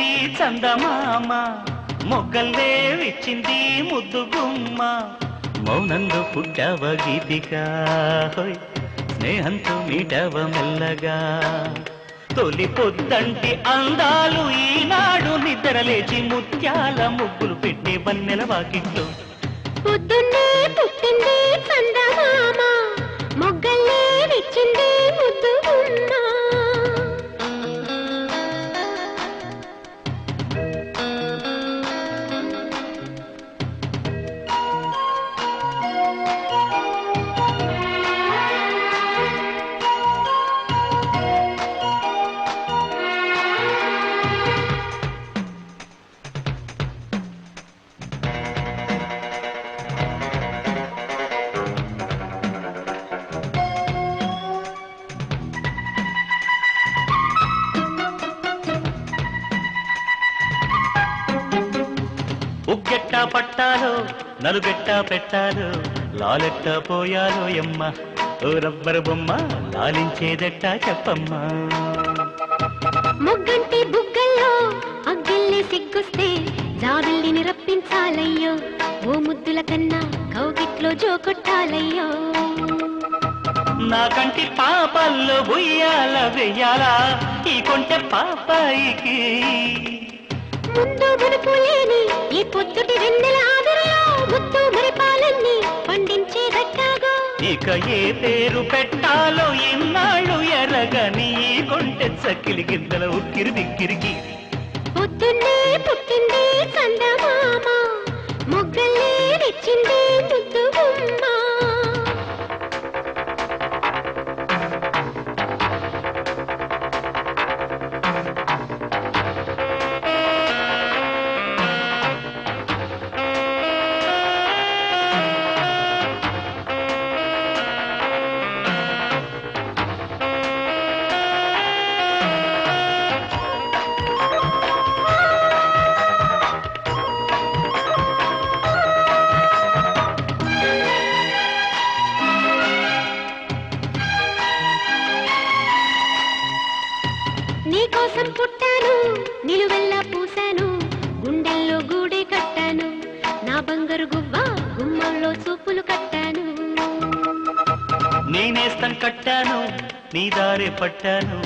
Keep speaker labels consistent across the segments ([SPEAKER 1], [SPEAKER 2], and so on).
[SPEAKER 1] విచ్చింది చందమామ, మొగ్గల్లే విచ్చింది ముద్దు గుమ్మ. మౌనంలో పుట్టావ గీతిక, స్నేహంతో మీటవ మెల్లగా. తొలి పొద్దంటి అందాలు ఈనాడు నిద్రలేచి ముత్యాల ముగ్గులు పెట్టే వన్నెల వాకిట్లో.
[SPEAKER 2] పొద్దున్నే పుట్టింది చందమామ, మొగ్గల్లే విచ్చింది ముద్దు గుమ్మ.
[SPEAKER 1] ఉగ్గెట్టా పట్టాలో నలుగెట్టా పెట్టాలో, లాలెట్టా పోయాలో యమ్మ. ఓ రబ్బరు బొమ్మ లాలించేదెట్టా చెప్పమ్మా.
[SPEAKER 2] ముగ్గంటి బుగ్గల్లో అగ్గిల్ని సిగ్గుస్తే జాబిల్లిని రప్పించాలయ్యో. ఓ ముద్దుల కన్నా కౌగిట్లో జోకొట్టాలయ్యో.
[SPEAKER 1] నా కంటి పాపల్లో బుయ్యాల వెయ్యాలా ఈ కొంటె పాపాయికి.
[SPEAKER 2] ముందు మునుపు లేని ఈ పొద్దుటి వెన్నెల ఆదరలో ముద్దు మరిపాలన్నీ పండించేదట్టాగో.
[SPEAKER 1] ఇక ఏ పేరు పెట్టాలో ఇన్నాళ్ళు ఎరగని ఈ కొంటె చక్కిలి గిద్దల ఉక్కిరి దిక్కిరికి.
[SPEAKER 2] పొద్దున్నే పుట్టింది చందమామ, మొగ్గల్లే విచ్చింది ముద్దు గుమ్మ. నీకోసం పుట్టాను, నిలువెల్లా పూసాను, గుండెల్లో గూడే కట్టాను. నా బంగారు గువ్వ గుమ్మంలో చూపులు కట్టాను.
[SPEAKER 1] నేనేస్తం కట్టాను, నీ దారే పట్టాను,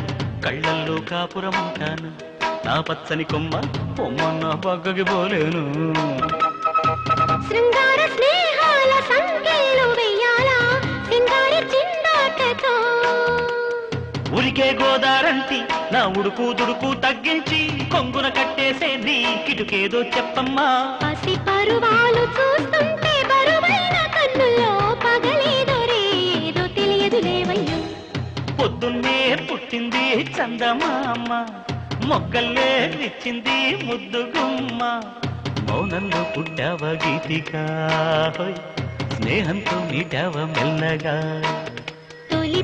[SPEAKER 1] కళ్ళల్లో కాపురం ఉంటాను. నా పచ్చని కొమ్మ పొమ్మన్న పక్కకి పోలేను.
[SPEAKER 2] శృంగార స్నేహాల సంఖ్యలు వెయ్యాలా సింగారి చిందాటతో.
[SPEAKER 1] ఉరికే గోదారంటి నా ఉడుకు దుడుకు తగ్గించి కొంగున కట్టేసే నీ కిటుకేదో చెప్పమ్మా.
[SPEAKER 2] పసి పరువాలు చూస్తుంటే బరువైన కన్నుల్లో పగలేదో రేదో తెలియదు లేవయ్యో.
[SPEAKER 1] పొద్దున్నే పుట్టింది చందమామ, మొగ్గల్లే విచ్చింది ముద్దు గుమ్మ. మౌనంలో పుట్టావ గీతిక, స్నేహంతో మీటావ మెల్లగా.
[SPEAKER 2] తొలి